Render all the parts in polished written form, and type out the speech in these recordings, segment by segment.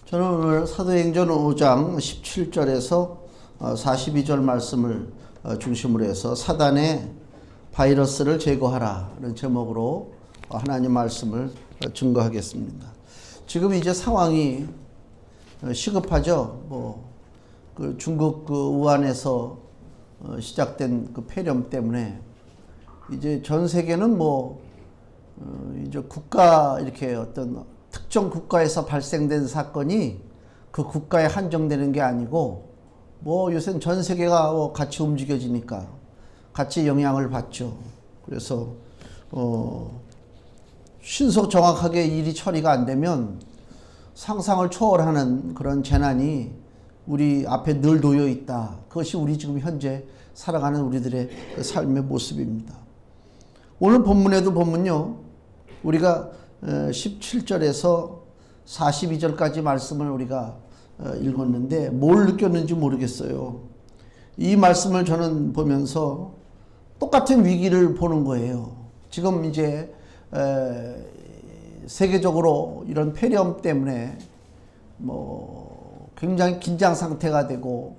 저는 오늘 사도행전 5장 17절에서 42절 말씀을 중심으로 해서 사단의 바이러스를 제거하라는 제목으로 하나님 말씀을 증거하겠습니다. 지금 이제 상황이 시급하죠. 그 중국 그 우한에서 시작된 그 폐렴 때문에 이제 전 세계는 이제 국가 이렇게 어떤 특정 국가에서 발생된 사건이 그 국가에 한정되는 게 아니고 요새는 전 세계가 같이 움직여지니까 같이 영향을 받죠. 그래서 신속 정확하게 일이 처리가 안 되면 상상을 초월하는 그런 재난이 우리 앞에 늘 놓여 있다. 그것이 우리 지금 현재 살아가는 우리들의 삶의 모습입니다. 오늘 본문에도 보면요, 우리가 17절에서 42절까지 말씀을 우리가 읽었는데 뭘 느꼈는지 모르겠어요. 이 말씀을 저는 보면서 똑같은 위기를 보는 거예요. 지금 이제 세계적으로 이런 폐렴 때문에 굉장히 긴장 상태가 되고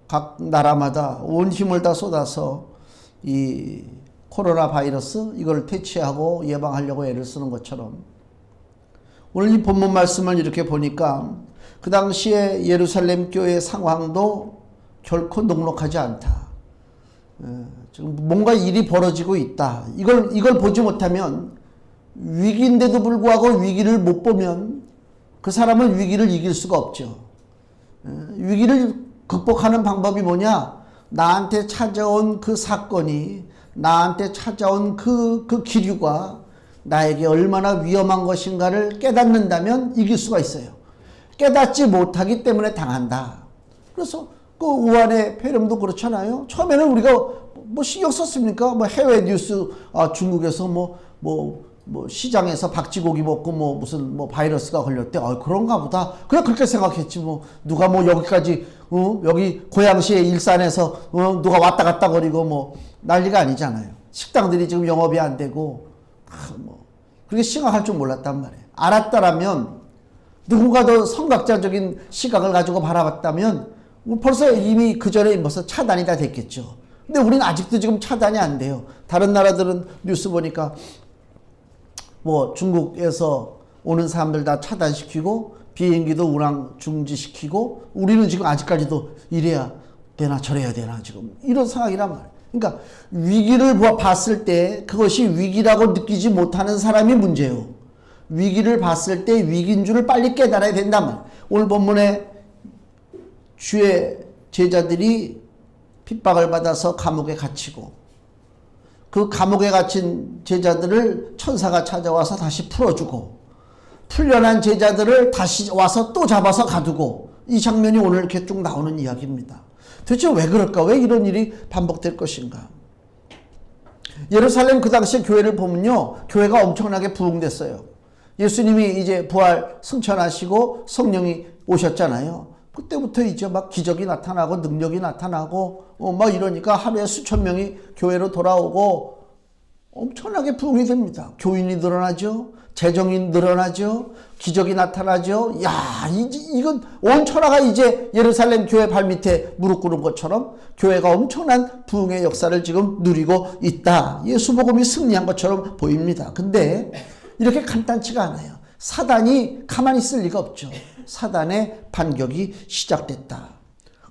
각 나라마다 온 힘을 다 쏟아서 이 코로나 바이러스 이걸 퇴치하고 예방하려고 애를 쓰는 것처럼 오늘 이 본문 말씀을 이렇게 보니까 그 당시에 예루살렘 교회 상황도 결코 녹록하지 않다. 지금 뭔가 일이 벌어지고 있다. 이걸 보지 못하면 위기인데도 불구하고 위기를 못 보면 그 사람은 위기를 이길 수가 없죠. 위기를 극복하는 방법이 뭐냐? 나한테 찾아온 그 사건이 나한테 찾아온 그 기류가 나에게 얼마나 위험한 것인가를 깨닫는다면 이길 수가 있어요. 깨닫지 못하기 때문에 당한다. 그래서 그 우한의 폐렴도 그렇잖아요. 처음에는 우리가 신경 썼습니까? 해외 뉴스, 중국에서 시장에서 박쥐고기 먹고 무슨 바이러스가 걸렸대. 그런가 보다. 그냥 그렇게 생각했지. 누가 여기까지, 여기 고양시의 일산에서, 누가 왔다 갔다 거리고 난리가 아니잖아요. 식당들이 지금 영업이 안 되고, 그렇게 심각할 줄 몰랐단 말이에요. 알았다라면, 누군가 더 선각자적인 시각을 가지고 바라봤다면, 벌써 이미 그 전에 벌써 차단이 다 됐겠죠. 근데 우리는 아직도 지금 차단이 안 돼요. 다른 나라들은 뉴스 보니까, 중국에서 오는 사람들 다 차단시키고 비행기도 운항 중지시키고 우리는 지금 아직까지도 이래야 되나 저래야 되나 지금 이런 상황이란 말이에요. 그러니까 위기를 봤을 때 그것이 위기라고 느끼지 못하는 사람이 문제예요. 위기를 봤을 때 위기인 줄을 빨리 깨달아야 된단 말이에요. 오늘 본문에 주의 제자들이 핍박을 받아서 감옥에 갇히고 그 감옥에 갇힌 제자들을 천사가 찾아와서 다시 풀어주고 풀려난 제자들을 다시 와서 또 잡아서 가두고 이 장면이 오늘 이렇게 쭉 나오는 이야기입니다. 도대체 왜 그럴까? 왜 이런 일이 반복될 것인가? 예루살렘 그 당시 교회를 보면요, 교회가 엄청나게 부흥됐어요. 예수님이 이제 부활 승천하시고 성령이 오셨잖아요. 그때부터 이제 기적이 나타나고 능력이 나타나고 이러니까 하루에 수천 명이 교회로 돌아오고 엄청나게 부흥이 됩니다. 교인이 늘어나죠. 재정이 늘어나죠. 기적이 나타나죠. 이건 온 천하가 이제 예루살렘 교회 발밑에 무릎 꿇은 것처럼 교회가 엄청난 부흥의 역사를 지금 누리고 있다. 예수복음이 승리한 것처럼 보입니다. 근데 이렇게 간단치가 않아요. 사단이 가만히 있을 리가 없죠. 사단의 반격이 시작됐다.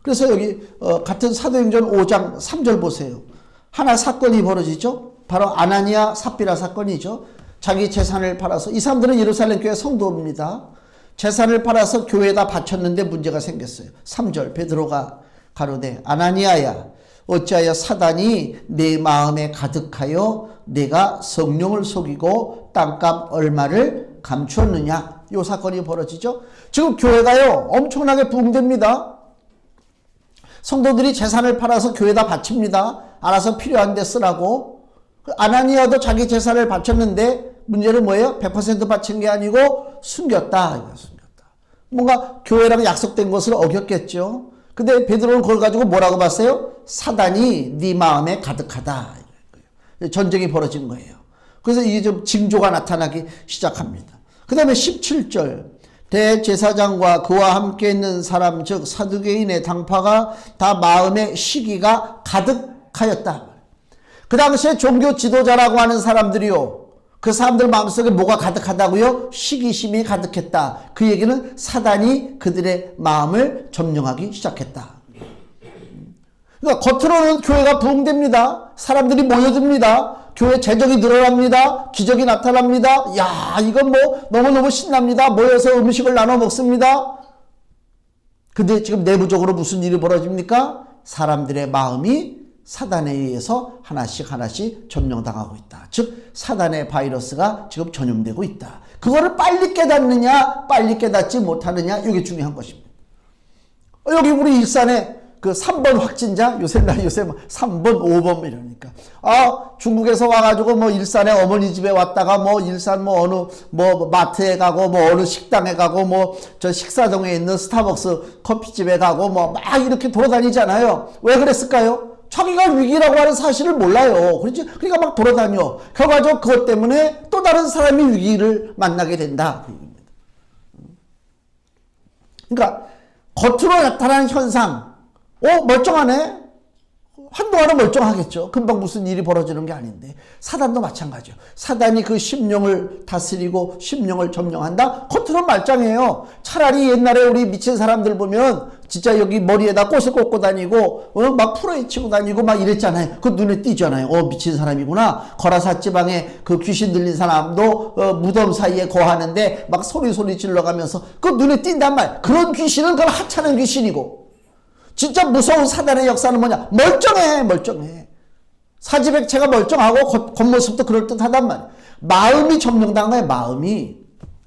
그래서 여기 같은 사도행전 5장 3절 보세요. 하나 사건이 벌어지죠. 바로 아나니아 삽비라 사건이죠. 자기 재산을 팔아서, 이 사람들은 예루살렘 교회 성도입니다. 재산을 팔아서 교회에다 바쳤는데 문제가 생겼어요. 3절 베드로가 가로되 아나니아야 어찌하여 사단이 내 마음에 가득하여 내가 성령을 속이고 땅값 얼마를 감추었느냐. 이 사건이 벌어지죠. 지금 교회가요 엄청나게 부흥됩니다. 성도들이 재산을 팔아서 교회에다 바칩니다. 알아서 필요한 데 쓰라고. 아나니아도 자기 재산을 바쳤는데 문제는 뭐예요? 100% 바친 게 아니고 숨겼다. 뭔가 교회랑 약속된 것을 어겼겠죠. 근데 베드로는 그걸 가지고 뭐라고 봤어요? 사단이 네 마음에 가득하다. 전쟁이 벌어진 거예요. 그래서 이게 좀 징조가 나타나기 시작합니다. 그 다음에 17절 대제사장과 그와 함께 있는 사람 즉 사두개인의 당파가 다 마음에 시기가 가득하였다. 그 당시에 종교 지도자라고 하는 사람들이요, 그 사람들 마음속에 뭐가 가득하다고요? 시기심이 가득했다. 그 얘기는 사단이 그들의 마음을 점령하기 시작했다. 그러니까 겉으로는 교회가 부흥됩니다. 사람들이 모여듭니다. 교회 재정이 늘어납니다. 기적이 나타납니다. 야, 이건 뭐 너무너무 신납니다. 모여서 음식을 나눠 먹습니다. 근데 지금 내부적으로 무슨 일이 벌어집니까? 사람들의 마음이 사단에 의해서 하나씩 점령당하고 있다. 즉 사단의 바이러스가 지금 전염되고 있다. 그거를 빨리 깨닫느냐 빨리 깨닫지 못하느냐, 이게 중요한 것입니다. 여기 우리 일산에 그 3번 확진자, 요새 3번 5번 이러니까 중국에서 와가지고 뭐 일산에 어머니 집에 왔다가 뭐 일산 뭐 어느 뭐 마트에 가고 뭐 어느 식당에 가고 뭐 저 식사동에 있는 스타벅스 커피집에 가고 뭐 막 이렇게 돌아다니잖아요. 왜 그랬을까요? 자기가 위기라고 하는 사실을 몰라요. 그렇지? 그러니까 막 돌아다녀. 결과적으로 그것 때문에 또 다른 사람이 위기를 만나게 된다. 그러니까 겉으로 나타나는 현상, 멀쩡하네? 한동안은 멀쩡하겠죠. 금방 무슨 일이 벌어지는 게 아닌데. 사단도 마찬가지예요. 사단이 그 심령을 다스리고 심령을 점령한다? 겉으로는 말짱해요. 차라리 옛날에 우리 미친 사람들 보면 진짜 여기 머리에다 꽃을 꽂고 다니고 막 풀어헤치고 다니고 막 이랬잖아요. 그 눈에 띄잖아요. 미친 사람이구나. 거라사 지방에 그 귀신 들린 사람도 무덤 사이에 거하는데 막 소리 질러가면서 그 눈에 띈단 말. 그런 귀신은 그건 하찮은 귀신이고, 진짜 무서운 사단의 역사는 뭐냐? 멀쩡해. 사지백체가 멀쩡하고 겉모습도 그럴듯하단 말이야. 마음이 점령당한 거야, 마음이.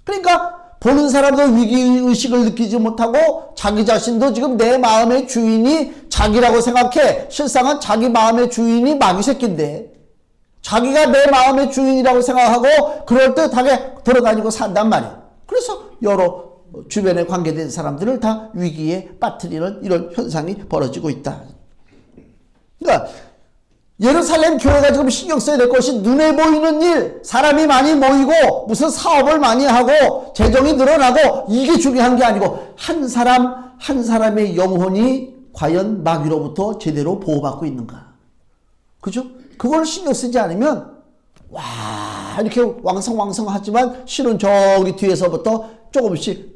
그러니까 보는 사람도 위기의식을 느끼지 못하고 자기 자신도 지금 내 마음의 주인이 자기라고 생각해. 실상은 자기 마음의 주인이 마귀 새끼인데 자기가 내 마음의 주인이라고 생각하고 그럴듯하게 돌아다니고 산단 말이야. 그래서 여러 주변에 관계된 사람들을 다 위기에 빠뜨리는 이런 현상이 벌어지고 있다. 그러니까 예루살렘 교회가 지금 신경 써야 될 것이 눈에 보이는 일, 사람이 많이 모이고 무슨 사업을 많이 하고 재정이 늘어나고 이게 중요한 게 아니고 한 사람의 영혼이 과연 마귀로부터 제대로 보호받고 있는가. 그죠? 그걸 신경 쓰지 않으면 이렇게 왕성하지만 실은 저기 뒤에서부터 조금씩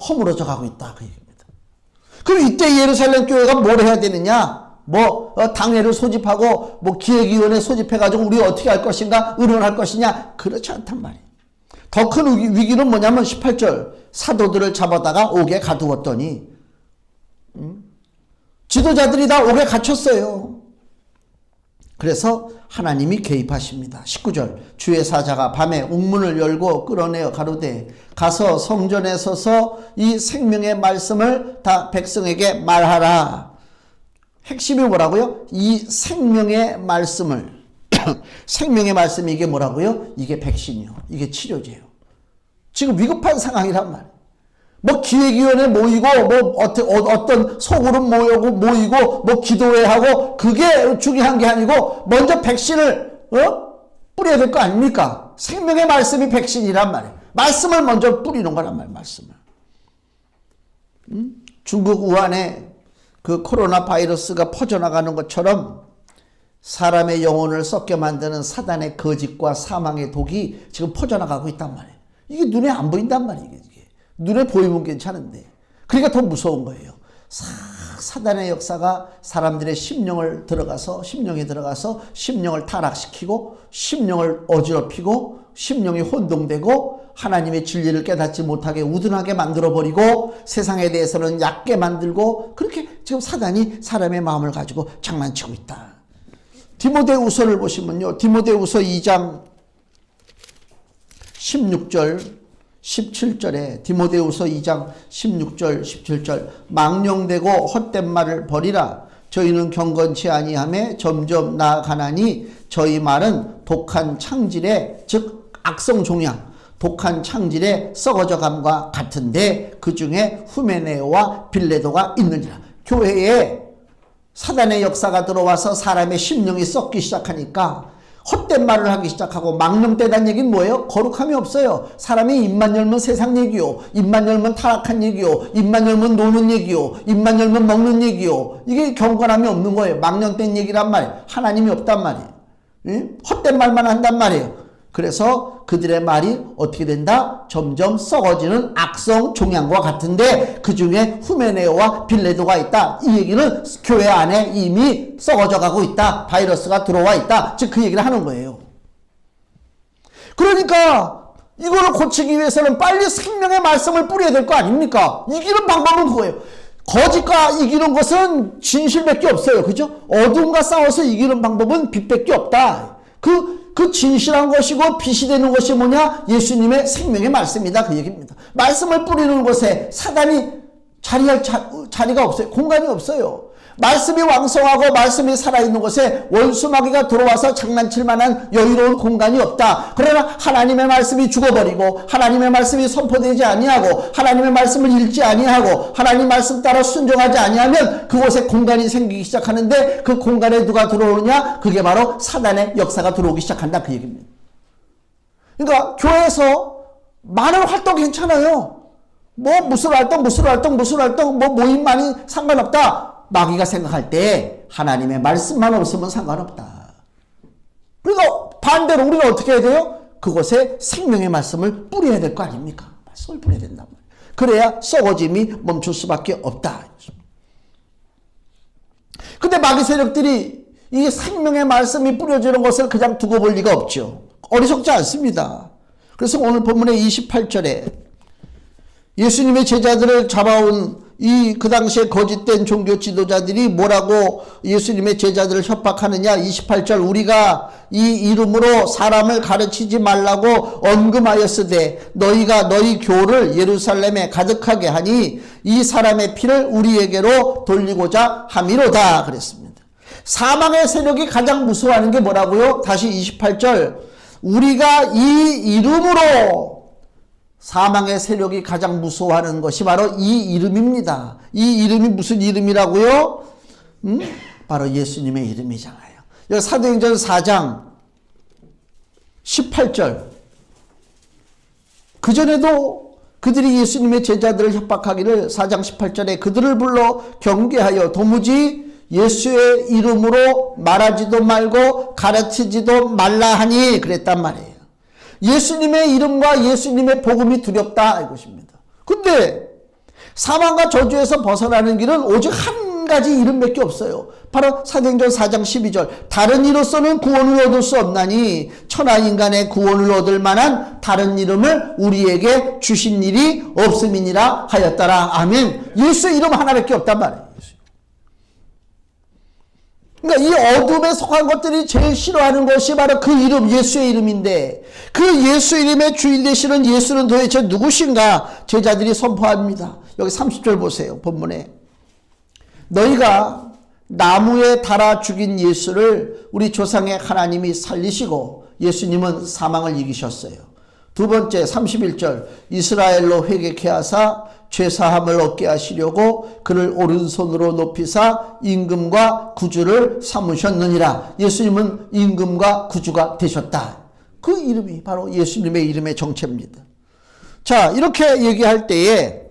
허물어져 가고 있다. 그 얘기입니다. 그럼 이때 예루살렘 교회가 뭘 해야 되느냐? 당회를 소집하고 기획위원회 소집해가지고 우리 어떻게 할 것인가? 의논할 것이냐? 그렇지 않단 말이에요. 더 큰 위기는 뭐냐면 18절 사도들을 잡아다가 옥에 가두었더니 지도자들이 다 옥에 갇혔어요. 그래서 하나님이 개입하십니다. 19절 주의 사자가 밤에 옥문을 열고 끌어내어 가로되 가서 성전에 서서 이 생명의 말씀을 다 백성에게 말하라. 핵심이 뭐라고요? 이 생명의 말씀을 생명의 말씀이 이게 뭐라고요? 이게 백신이요. 이게 치료제요. 지금 위급한 상황이란 말이에요. 기획위원회 모이고 어떤 소그룹 모이고 기도회 하고 그게 중요한 게 아니고 먼저 백신을 뿌려야 될 거 아닙니까? 생명의 말씀이 백신이란 말이에요. 말씀을 먼저 뿌리는 거란 말이에요. 말씀을. 중국 우한에 그 코로나 바이러스가 퍼져나가는 것처럼 사람의 영혼을 썩게 만드는 사단의 거짓과 사망의 독이 지금 퍼져나가고 있단 말이에요. 이게 눈에 안 보인단 말이에요. 이게. 눈에 보이면 괜찮은데. 그러니까 더 무서운 거예요. 사단의 역사가 사람들의 심령에 들어가서 심령을 타락시키고 심령을 어지럽히고 심령이 혼동되고 하나님의 진리를 깨닫지 못하게 우둔하게 만들어버리고 세상에 대해서는 얕게 만들고 그렇게 지금 사단이 사람의 마음을 가지고 장난치고 있다. 디모데후서를 보시면요. 디모데후서 2장 16절 17절에 디모데후서 2장 16절 17절 망령되고 헛된 말을 버리라. 저희는 경건치 아니하며 점점 나아가나니 저희 말은 독한 창질에 즉 악성 종양 독한 창질에 썩어져감과 같은데 그 중에 후메네오와 빌레도가 있느니라. 교회에 사단의 역사가 들어와서 사람의 심령이 썩기 시작하니까 헛된 말을 하기 시작하고 망령되다는 얘기는 뭐예요? 거룩함이 없어요. 사람이 입만 열면 세상 얘기요, 입만 열면 타락한 얘기요, 입만 열면 노는 얘기요, 입만 열면 먹는 얘기요. 이게 경건함이 없는 거예요. 망령된 얘기란 말이에요. 하나님이 없단 말이에요. 응? 헛된 말만 한단 말이에요. 그래서 그들의 말이 어떻게 된다? 점점 썩어지는 악성 종양과 같은데 그 중에 후메네오와 빌레도가 있다. 이 얘기는 교회 안에 이미 썩어져 가고 있다. 바이러스가 들어와 있다. 즉 그 얘기를 하는 거예요. 그러니까 이거를 고치기 위해서는 빨리 생명의 말씀을 뿌려야 될 거 아닙니까? 이기는 방법은 그거예요. 거짓과 이기는 것은 진실밖에 없어요. 그죠? 어둠과 싸워서 이기는 방법은 빛밖에 없다. 그 진실한 것이고 빛이 되는 것이 뭐냐? 예수님의 생명의 말씀이다. 그 얘기입니다. 말씀을 뿌리는 곳에 사단이 자리할 자리가 없어요. 공간이 없어요. 말씀이 왕성하고 말씀이 살아있는 곳에 원수마귀가 들어와서 장난칠 만한 여유로운 공간이 없다. 그러나 하나님의 말씀이 죽어버리고 하나님의 말씀이 선포되지 아니하고 하나님의 말씀을 읽지 아니하고 하나님 말씀 따라 순종하지 아니하면 그곳에 공간이 생기기 시작하는데 그 공간에 누가 들어오느냐? 그게 바로 사단의 역사가 들어오기 시작한다. 그 얘기입니다. 그러니까 교회에서 많은 활동 괜찮아요. 무술 활동, 모임 많이 상관없다. 마귀가 생각할 때 하나님의 말씀만 없으면 상관없다. 그러니까 반대로 우리는 어떻게 해야 돼요? 그곳에 생명의 말씀을 뿌려야 될 거 아닙니까? 말씀을 뿌려야 된단 말이에요. 그래야 썩어짐이 멈출 수밖에 없다. 근데 마귀 세력들이 이 생명의 말씀이 뿌려지는 것을 그냥 두고 볼 리가 없죠. 어리석지 않습니다. 그래서 오늘 본문의 28절에 예수님의 제자들을 잡아온 그 당시에 거짓된 종교 지도자들이 뭐라고 예수님의 제자들을 협박하느냐? 28절 우리가 이 이름으로 사람을 가르치지 말라고 언금하였으되 너희가 너희 교를 예루살렘에 가득하게 하니 이 사람의 피를 우리에게로 돌리고자 함이로다 그랬습니다. 사망의 세력이 가장 무서워하는 게 뭐라고요? 다시 28절 우리가 이 이름으로 사망의 세력이 가장 무서워하는 것이 바로 이 이름입니다. 이 이름이 무슨 이름이라고요? 바로 예수님의 이름이잖아요. 여기 사도행전 4장 18절 그전에도 그들이 예수님의 제자들을 협박하기를 4장 18절에 그들을 불러 경계하여 도무지 예수의 이름으로 말하지도 말고 가르치지도 말라 하니 그랬단 말이에요. 예수님의 이름과 예수님의 복음이 두렵다 이것입니다. 근데 사망과 저주에서 벗어나는 길은 오직 한 가지 이름밖에 없어요. 바로 사도행전 4장 12절 다른 이로서는 구원을 얻을 수 없나니 천하 인간의 구원을 얻을 만한 다른 이름을 우리에게 주신 일이 없음이니라 하였더라. 아멘. 예수 이름 하나밖에 없단 말이에요. 그러니까 이 어둠에 속한 것들이 제일 싫어하는 것이 바로 그 이름, 예수의 이름인데 그 예수 이름의 주인 되시는 예수는 도대체 누구신가? 제자들이 선포합니다. 여기 30절 보세요. 본문에 너희가 나무에 달아 죽인 예수를 우리 조상의 하나님이 살리시고 예수님은 사망을 이기셨어요. 두 번째 31절 이스라엘로 회개케 하사 죄사함을 얻게 하시려고 그를 오른손으로 높이사 임금과 구주를 삼으셨느니라. 예수님은 임금과 구주가 되셨다. 그 이름이 바로 예수님의 이름의 정체입니다. 자, 이렇게 얘기할 때에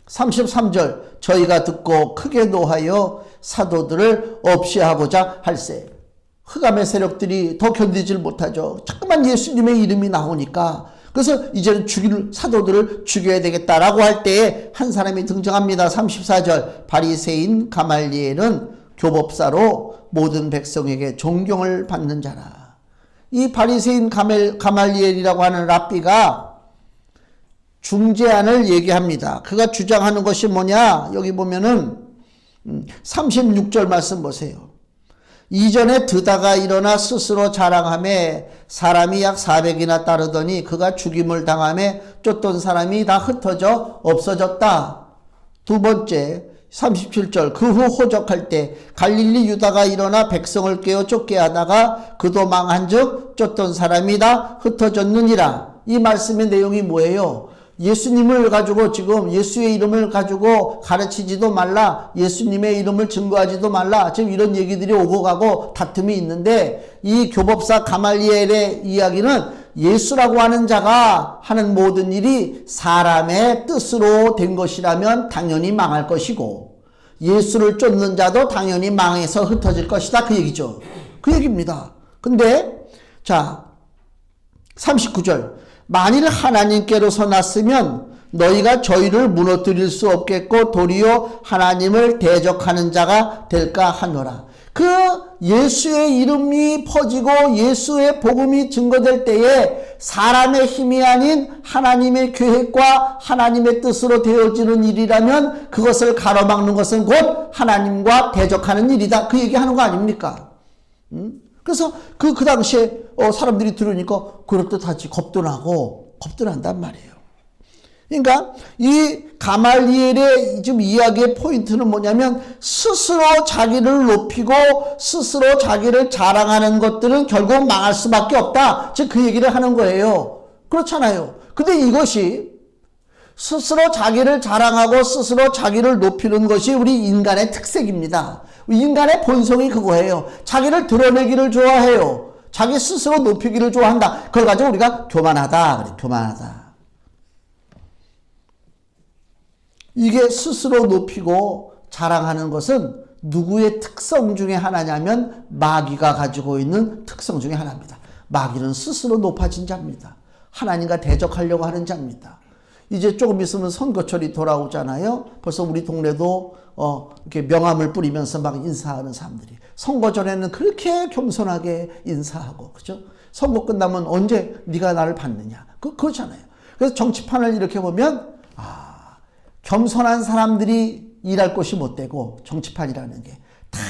33절 저희가 듣고 크게 노하여 사도들을 없이하고자 할세. 흑암의 세력들이 더 견디질 못하죠. 자꾸만 예수님의 이름이 나오니까 그래서 이제는 사도들을 죽여야 되겠다라고 할 때에 한 사람이 등장합니다. 34절 바리새인 가말리엘은 교법사로 모든 백성에게 존경을 받는 자라. 이 바리새인 가말리엘이라고 하는 랍비가 중재안을 얘기합니다. 그가 주장하는 것이 뭐냐? 여기 보면은 36절 말씀 보세요. 이전에 드다가 일어나 스스로 자랑하며 사람이 약 400이나 따르더니 그가 죽임을 당하며 쫓던 사람이 다 흩어져 없어졌다. 두 번째 37절 그 후 호적할 때 갈릴리 유다가 일어나 백성을 깨어 쫓게 하다가 그도 망한즉 쫓던 사람이 다 흩어졌느니라. 이 말씀의 내용이 뭐예요? 예수님을 가지고 지금 예수의 이름을 가지고 가르치지도 말라, 예수님의 이름을 증거하지도 말라, 지금 이런 얘기들이 오고 가고 다툼이 있는데, 이 교법사 가말리엘의 이야기는 예수라고 하는 자가 하는 모든 일이 사람의 뜻으로 된 것이라면 당연히 망할 것이고, 예수를 쫓는 자도 당연히 망해서 흩어질 것이다, 그 얘기죠. 그 얘기입니다. 근데 자 39절, 만일 하나님께로서 났으면 너희가 저희를 무너뜨릴 수 없겠고 도리어 하나님을 대적하는 자가 될까 하노라. 그 예수의 이름이 퍼지고 예수의 복음이 증거될 때에 사람의 힘이 아닌 하나님의 계획과 하나님의 뜻으로 되어지는 일이라면 그것을 가로막는 것은 곧 하나님과 대적하는 일이다, 그 얘기하는 거 아닙니까? 그래서 그 당시에 사람들이 들으니까 그럴듯하지, 겁도 난단 말이에요. 그러니까 이 가말리엘의 지금 이야기의 포인트는 뭐냐면, 스스로 자기를 높이고 스스로 자기를 자랑하는 것들은 결국 망할 수밖에 없다, 즉 그 얘기를 하는 거예요. 그렇잖아요. 근데 이것이 스스로 자기를 자랑하고 스스로 자기를 높이는 것이 우리 인간의 특색입니다. 인간의 본성이 그거예요. 자기를 드러내기를 좋아해요. 자기 스스로 높이기를 좋아한다. 그걸 가지고 우리가 교만하다 그래, 교만하다. 이게 스스로 높이고 자랑하는 것은 누구의 특성 중에 하나냐면 마귀가 가지고 있는 특성 중에 하나입니다. 마귀는 스스로 높아진 자입니다. 하나님과 대적하려고 하는 자입니다. 이제 조금 있으면 선거철이 돌아오잖아요. 벌써 우리 동네도 이렇게 명함을 뿌리면서 막 인사하는 사람들이, 선거 전에는 그렇게 겸손하게 인사하고, 그죠? 선거 끝나면 언제 네가 나를 받느냐, 그렇잖아요. 그래서 정치판을 이렇게 보면 겸손한 사람들이 일할 곳이 못 되고, 정치판이라는 게 다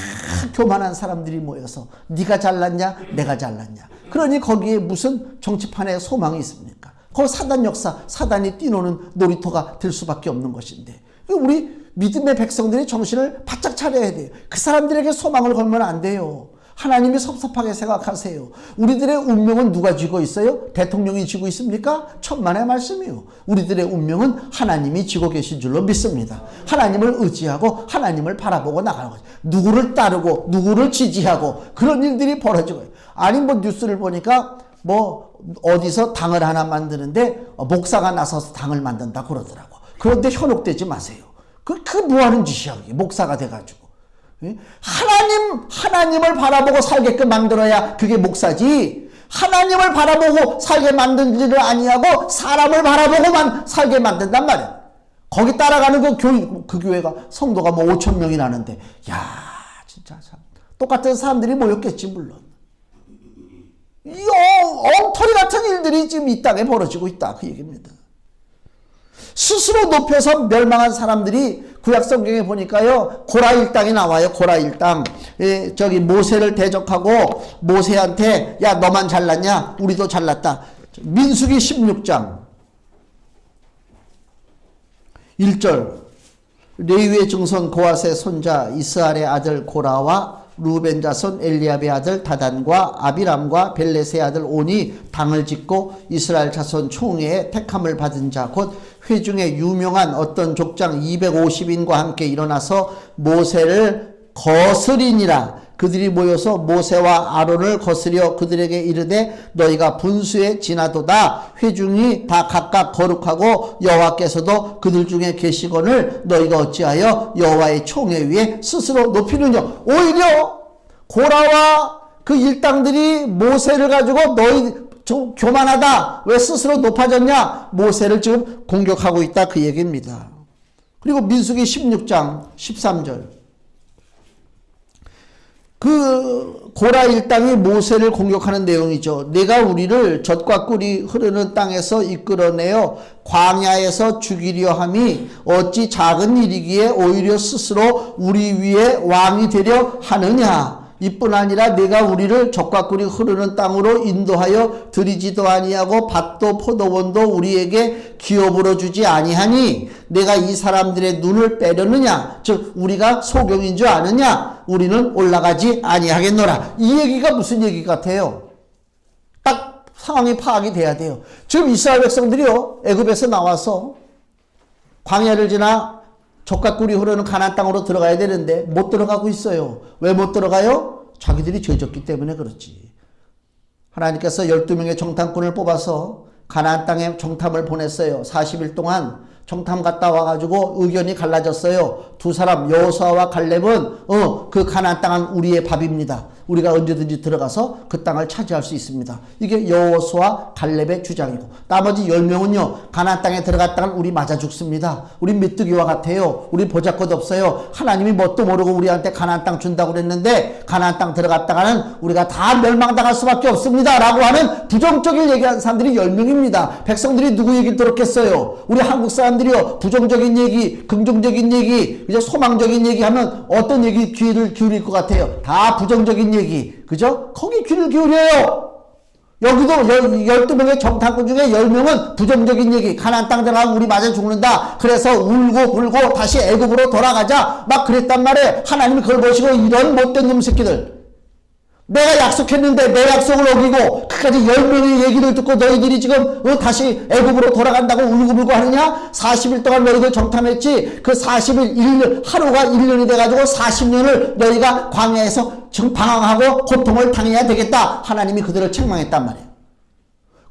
교만한 사람들이 모여서 네가 잘났냐 내가 잘났냐, 그러니 거기에 무슨 정치판에 소망이 있습니까? 거기 사단 역사, 사단이 뛰노는 놀이터가 될 수밖에 없는 것인데, 우리 믿음의 백성들이 정신을 바짝 차려야 돼요. 그 사람들에게 소망을 걸면 안 돼요. 하나님이 섭섭하게 생각하세요. 우리들의 운명은 누가 쥐고 있어요? 대통령이 쥐고 있습니까? 천만의 말씀이요. 우리들의 운명은 하나님이 쥐고 계신 줄로 믿습니다. 하나님을 의지하고 하나님을 바라보고 나가는 거죠. 누구를 따르고 누구를 지지하고 그런 일들이 벌어지고, 아니 뭐 뉴스를 보니까 뭐 어디서 당을 하나 만드는데 목사가 나서서 당을 만든다 그러더라고. 그런데 현혹되지 마세요. 그 뭐하는 짓이야, 그게. 목사가 돼가지고. 하나님을 바라보고 살게끔 만들어야 그게 목사지. 하나님을 바라보고 살게 만들지를 아니하고 사람을 바라보고만 살게 만든단 말이야. 거기 따라가는 그 교회가 성도가 뭐 5천 명이 나는데, 야 진짜 참 똑같은 사람들이 모였겠지 물론. 이 엉터리 같은 일들이 지금 이 땅에 벌어지고 있다, 그 얘기입니다. 스스로 높여서 멸망한 사람들이 구약 성경에 보니까요, 고라 일당이 나와요. 고라 일당. 저기 모세를 대적하고 모세한테 야 너만 잘났냐? 우리도 잘났다. 민수기 16장 1절, 레위의 증손 고핫의 손자 이스할의 아들 고라와 루벤 자손 엘리압의 아들 다단과 아비람과 벨렛의 아들 온이 당을 짓고 이스라엘 자손 총회에 택함을 받은 자 곧 회중에 유명한 어떤 족장 250인과 함께 일어나서 모세를 거스리니라. 그들이 모여서 모세와 아론을 거스려 그들에게 이르되 너희가 분수에 지나도다. 회중이 다 각각 거룩하고 여호와께서도 그들 중에 계시거늘 너희가 어찌하여 여호와의 총회 위에 스스로 높이느냐. 오히려 고라와 그 일당들이 모세를 가지고 너희 좀 교만하다, 왜 스스로 높아졌냐, 모세를 지금 공격하고 있다, 그 얘기입니다. 그리고 민수기 16장 13절, 그 고라 일당이 모세를 공격하는 내용이죠. 내가 우리를 젖과 꿀이 흐르는 땅에서 이끌어내어 광야에서 죽이려 함이 어찌 작은 일이기에 오히려 스스로 우리 위에 왕이 되려 하느냐. 이뿐 아니라 내가 우리를 젖과 꿀이 흐르는 땅으로 인도하여 들이지도 아니하고 밭도 포도원도 우리에게 기업으로 주지 아니하니 내가 이 사람들의 눈을 빼려느냐, 즉 우리가 소경인 줄 아느냐, 우리는 올라가지 아니하겠노라. 이 얘기가 무슨 얘기 같아요? 딱 상황이 파악이 돼야 돼요. 지금 이스라엘 백성들이요, 애굽에서 나와서 광야를 지나 젖과 꿀이 흐르는 가나안 땅으로 들어가야 되는데 못 들어가고 있어요. 왜 못 들어가요? 자기들이 죄졌기 때문에 그렇지. 하나님께서 12명의 정탐꾼을 뽑아서 가나안 땅에 정탐을 보냈어요. 40일 동안 정탐 갔다 와가지고 의견이 갈라졌어요. 두 사람 여호수아와 갈렙은 그 가나안 땅은 우리의 밥입니다. 우리가 언제든지 들어가서 그 땅을 차지할 수 있습니다. 이게 여호수아 갈렙의 주장이고, 나머지 10명은요 가나안 땅에 들어갔다간 우리 맞아 죽습니다. 우리 메뚜기와 같아요. 우리 보잘것 없어요. 하나님이 뭣도 모르고 우리한테 가나안 땅 준다고 그랬는데 가나안 땅 들어갔다가는 우리가 다 멸망당할 수밖에 없습니다 라고 하는 부정적인 얘기한 사람들이 10명입니다. 백성들이 누구 얘기를 들었겠어요? 우리 한국 사람들이요 부정적인 얘기, 긍정적인 얘기, 이제 소망적인 얘기 하면 어떤 얘기 귀를 기울일 것 같아요? 다 부정적인 얘기, 그죠? 거기 귀를 기울여요. 여기도 12명의 정탐꾼 중에 10명은 부정적인 얘기, 가나안 땅 들어가면 우리 맞아 죽는다. 그래서 울고 불고 다시 애굽으로 돌아가자 막 그랬단 말이에요. 하나님이 그걸 보시고 이런 못된 놈 새끼들, 내가 약속했는데 내 약속을 어기고 끝까지 10명의 얘기를 듣고 너희들이 지금 다시 애굽으로 돌아간다고 울고불고 하느냐? 40일 동안 너희들 정탐했지. 그 40일 1년, 하루가 1년이 돼가지고 40년을 너희가 광야에서 지금 방황하고 고통을 당해야 되겠다. 하나님이 그들을 책망했단 말이에요.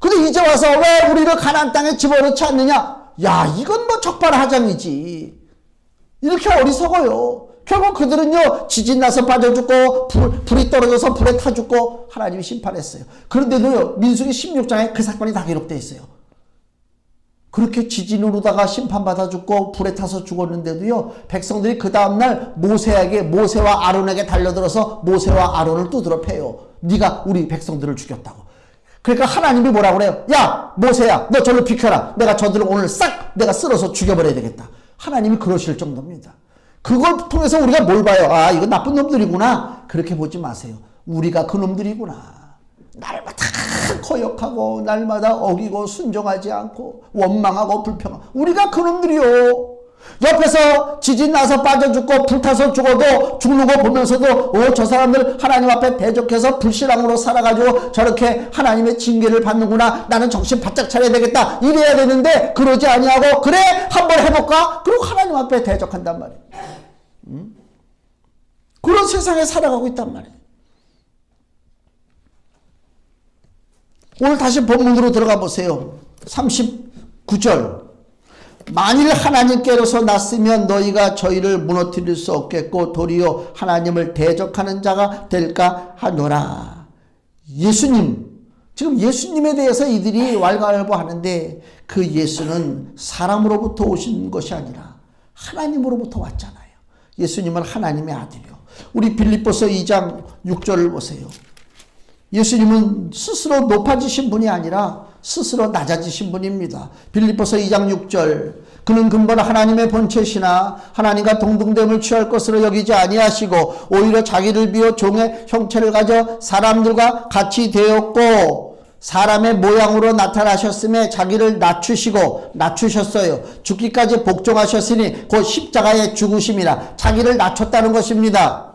근데 이제 와서 왜 우리를 가나안 땅에 집어넣지 않느냐? 야, 이건 뭐 적반하장이지. 이렇게 어리석어요. 결국 그들은요 지진 나서 빠져 죽고 불이 떨어져서 불에 타 죽고 하나님이 심판했어요. 그런데도요 민수기 16장에 그 사건이 다 기록되어 있어요. 그렇게 지진으로다가 심판받아 죽고 불에 타서 죽었는데도요 백성들이 그 다음날 모세와 아론에게 달려들어서 모세와 아론을 두드러 패요. 네가 우리 백성들을 죽였다고. 그러니까 하나님이 뭐라고 그래요? 야 모세야 너 절로 비켜라. 내가 저들을 오늘 싹 내가 쓸어서 죽여버려야 되겠다. 하나님이 그러실 정도입니다. 그걸 통해서 우리가 뭘 봐요? 아, 이거 나쁜 놈들이구나. 그렇게 보지 마세요. 우리가 그 놈들이구나. 날마다 거역하고 날마다 어기고 순종하지 않고 원망하고 불평하고 우리가 그 놈들이요. 옆에서 지진 나서 빠져 죽고 불타서 죽어도 죽는 거 보면서도 저 사람들 하나님 앞에 대적해서 불신앙으로 살아가지고 저렇게 하나님의 징계를 받는구나. 나는 정신 바짝 차려야 되겠다. 이래야 되는데 그러지 아니하고 그래 한번 해볼까? 그리고 하나님 앞에 대적한단 말이에요. 그런 세상에 살아가고 있단 말이에요. 오늘 다시 본문으로 들어가 보세요. 39절. 만일 하나님께로서 났으면 너희가 저희를 무너뜨릴 수 없겠고 도리어 하나님을 대적하는 자가 될까 하노라. 예수님, 지금 예수님에 대해서 이들이 왈가왈부하는데 그 예수는 사람으로부터 오신 것이 아니라 하나님으로부터 왔잖아요. 예수님은 하나님의 아들이요. 우리 빌립보서 2장 6절을 보세요. 예수님은 스스로 높아지신 분이 아니라 스스로 낮아지신 분입니다. 빌립보서 2장 6절. 그는 근본 하나님의 본체시나 하나님과 동등됨을 취할 것으로 여기지 아니하시고 오히려 자기를 비워 종의 형체를 가져 사람들과 같이 되었고 사람의 모양으로 나타나셨음에 자기를 낮추셨어요. 죽기까지 복종하셨으니 곧 십자가의 죽으심이라. 자기를 낮췄다는 것입니다.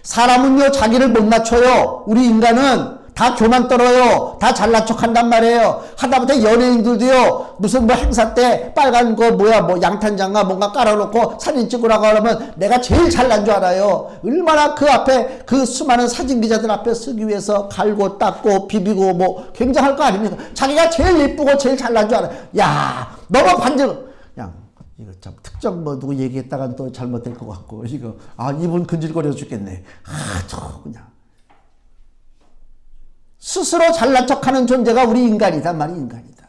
사람은요 자기를 못 낮춰요. 우리 인간은 다 교만 떨어요. 다 잘난 척 한단 말이에요. 하다못해 연예인들도요 무슨 뭐 행사 때 빨간 거 양탄장가 뭔가 깔아놓고 사진 찍으라고 하면 내가 제일 잘난 줄 알아요. 얼마나 그 앞에 그 수많은 사진 기자들 앞에 쓰기 위해서 갈고 닦고 비비고 뭐 굉장할 거 아닙니까? 자기가 제일 예쁘고 제일 잘난 줄 알아요. 야 너무 반전. 이거 참 특정 뭐 누구 얘기했다가 또 잘못될 것 같고 이거 이분 근질거려 죽겠네. 저 그냥 스스로 잘난 척하는 존재가 우리 인간이다 말이 인간이다.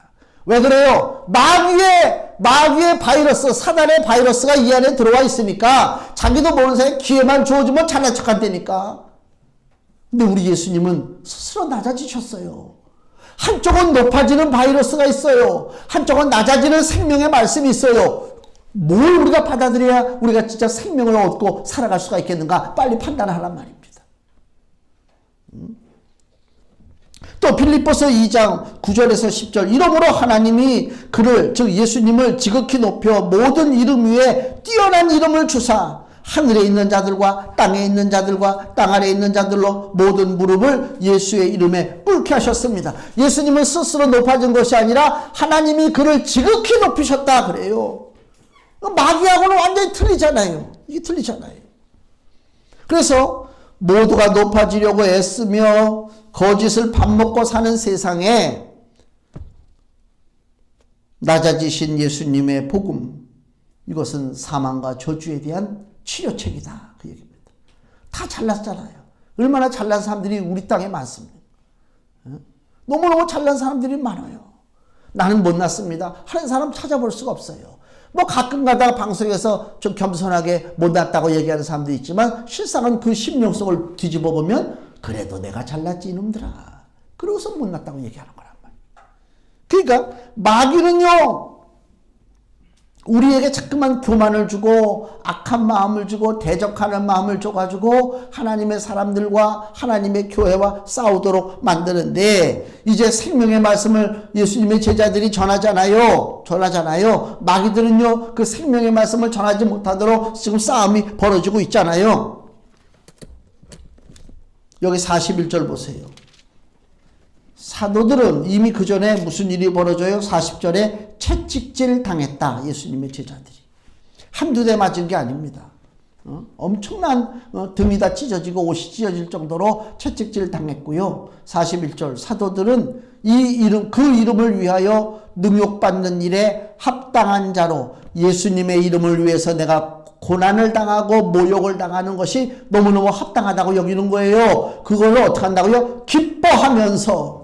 왜 그래요? 마귀의 바이러스, 사단의 바이러스가 이 안에 들어와 있으니까 자기도 모르는 사이에 기회만 주어주면 잘난 척한다니까. 근데 우리 예수님은 스스로 낮아지셨어요. 한쪽은 높아지는 바이러스가 있어요. 한쪽은 낮아지는 생명의 말씀이 있어요. 뭘 우리가 받아들여야 우리가 진짜 생명을 얻고 살아갈 수가 있겠는가? 빨리 판단하란 말입니다. 또 빌립보서 2장 9절에서 10절. 이러므로 하나님이 그를 즉 예수님을 지극히 높여 모든 이름 위에 뛰어난 이름을 주사 하늘에 있는 자들과 땅에 있는 자들과 땅 아래에 있는 자들로 모든 무릎을 예수의 이름에 꿇게 하셨습니다. 예수님은 스스로 높아진 것이 아니라 하나님이 그를 지극히 높이셨다 그래요. 마귀하고는 완전히 틀리잖아요. 이게 틀리잖아요. 그래서 모두가 높아지려고 애쓰며 거짓을 밥 먹고 사는 세상에 낮아지신 예수님의 복음, 이것은 사망과 저주에 대한 치료책이다 그 얘기입니다. 다 잘났잖아요. 얼마나 잘난 사람들이 우리 땅에 많습니다. 너무너무 잘난 사람들이 많아요. 나는 못났습니다 하는 사람 찾아볼 수가 없어요. 뭐 가끔 가다가 방송에서 좀 겸손하게 못났다고 얘기하는 사람도 있지만 실상은 그 심령 속을 뒤집어 보면 그래도 내가 잘났지 이놈들아, 그러고서 못났다고 얘기하는 거란 말이에요. 그러니까 마귀는요, 우리에게 자꾸만 교만을 주고 악한 마음을 주고 대적하는 마음을 줘가지고 하나님의 사람들과 하나님의 교회와 싸우도록 만드는데, 이제 생명의 말씀을 예수님의 제자들이 전하잖아요. 마귀들은요 그 생명의 말씀을 전하지 못하도록 지금 싸움이 벌어지고 있잖아요. 여기 41절 보세요. 사도들은 이미 그 전에 무슨 일이 벌어져요? 40절에 채찍질 당했다. 예수님의 제자들이. 한두 대 맞은 게 아닙니다. 엄청난 등이 다 찢어지고 옷이 찢어질 정도로 채찍질 당했고요. 41절 사도들은 그 이름을 위하여 능욕받는 일에 합당한 자로, 예수님의 이름을 위해서 내가 고난을 당하고 모욕을 당하는 것이 너무너무 합당하다고 여기는 거예요. 그걸로 어떻게 한다고요? 기뻐하면서.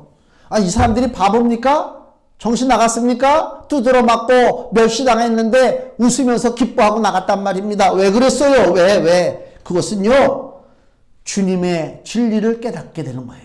이 사람들이 바보입니까? 정신 나갔습니까? 두드러 맞고 멸시당했는데 웃으면서 기뻐하고 나갔단 말입니다. 왜 그랬어요? 왜? 그것은요, 주님의 진리를 깨닫게 되는 거예요.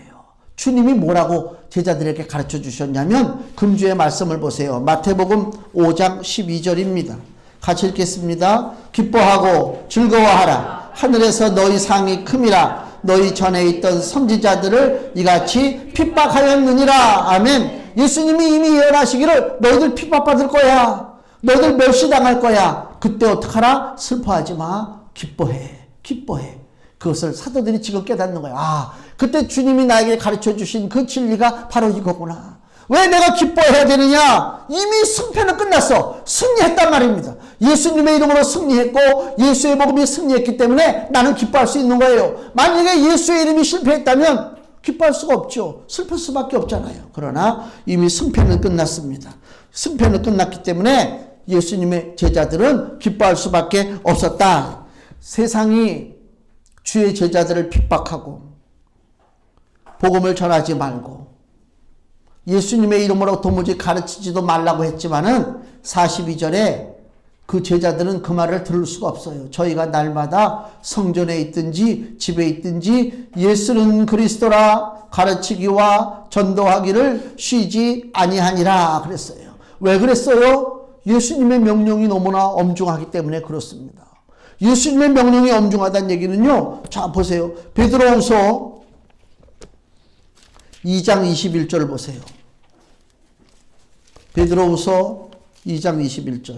주님이 뭐라고 제자들에게 가르쳐 주셨냐면 금주의 말씀을 보세요. 마태복음 5장 12절입니다. 같이 읽겠습니다. 기뻐하고 즐거워하라. 하늘에서 너희 상이 큼이라. 너희 전에 있던 선지자들을 이같이 핍박하였느니라. 아멘. 예수님이 이미 예언하시기를 너희들 핍박받을 거야. 너희들 멸시당할 거야. 그때 어떡하라? 슬퍼하지 마. 기뻐해. 그것을 사도들이 지금 깨닫는 거야. 그때 주님이 나에게 가르쳐 주신 그 진리가 바로 이거구나. 왜 내가 기뻐해야 되느냐? 이미 승패는 끝났어. 승리했단 말입니다. 예수님의 이름으로 승리했고 예수의 복음이 승리했기 때문에 나는 기뻐할 수 있는 거예요. 만약에 예수의 이름이 실패했다면 기뻐할 수가 없죠. 슬플 수밖에 없잖아요. 그러나 이미 승패는 끝났습니다. 승패는 끝났기 때문에 예수님의 제자들은 기뻐할 수밖에 없었다. 세상이 주의 제자들을 핍박하고 복음을 전하지 말고 예수님의 이름으로 도무지 가르치지도 말라고 했지만은 42절에 그 제자들은 그 말을 들을 수가 없어요. 저희가 날마다 성전에 있든지 집에 있든지 예수는 그리스도라 가르치기와 전도하기를 쉬지 아니하니라 그랬어요. 왜 그랬어요? 예수님의 명령이 너무나 엄중하기 때문에 그렇습니다. 예수님의 명령이 엄중하다는 얘기는요, 자 보세요. 베드로후서 2장 21절 보세요. 베드로후서 2장 21절.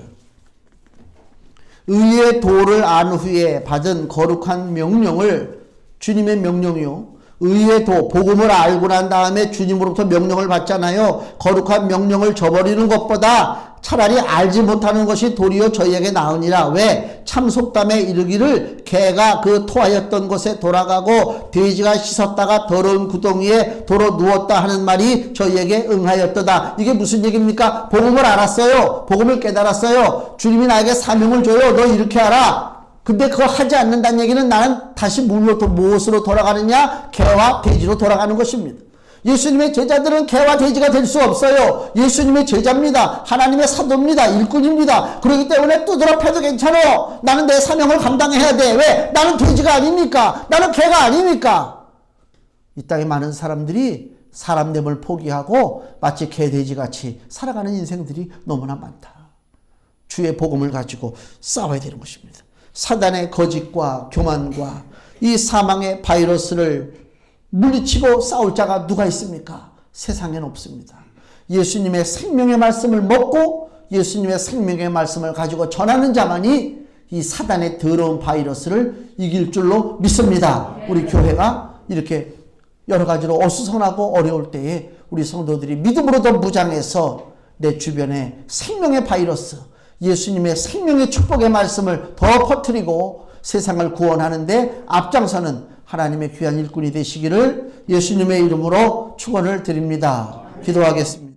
의의 도를 안 후에 받은 거룩한 명령을, 주님의 명령이요, 의의 도, 복음을 알고 난 다음에 주님으로부터 명령을 받잖아요. 거룩한 명령을 저버리는 것보다 차라리 알지 못하는 것이 도리어 저희에게 나으니라. 왜? 참속담에 이르기를 개가 그 토하였던 곳에 돌아가고 돼지가 씻었다가 더러운 구덩이에 도로 누웠다 하는 말이 저희에게 응하였도다. 이게 무슨 얘기입니까? 복음을 알았어요. 복음을 깨달았어요. 주님이 나에게 사명을 줘요. 너 이렇게 하라. 근데 그거 하지 않는다는 얘기는 나는 다시 무엇으로 돌아가느냐? 개와 돼지로 돌아가는 것입니다. 예수님의 제자들은 개와 돼지가 될 수 없어요. 예수님의 제자입니다. 하나님의 사도입니다. 일꾼입니다. 그렇기 때문에 두드러 패도 괜찮아. 나는 내 사명을 감당해야 돼. 왜? 나는 돼지가 아닙니까? 나는 개가 아닙니까? 이 땅에 많은 사람들이 사람됨을 포기하고 마치 개, 돼지같이 살아가는 인생들이 너무나 많다. 주의 복음을 가지고 싸워야 되는 것입니다. 사단의 거짓과 교만과 이 사망의 바이러스를 물리치고 싸울 자가 누가 있습니까? 세상에는 없습니다. 예수님의 생명의 말씀을 먹고 예수님의 생명의 말씀을 가지고 전하는 자만이 이 사단의 더러운 바이러스를 이길 줄로 믿습니다. 우리 교회가 이렇게 여러 가지로 어수선하고 어려울 때에 우리 성도들이 믿음으로 더 무장해서 내 주변에 생명의 바이러스, 예수님의 생명의 축복의 말씀을 더 퍼뜨리고 세상을 구원하는데 앞장서는 하나님의 귀한 일꾼이 되시기를 예수님의 이름으로 축원을 드립니다. 기도하겠습니다.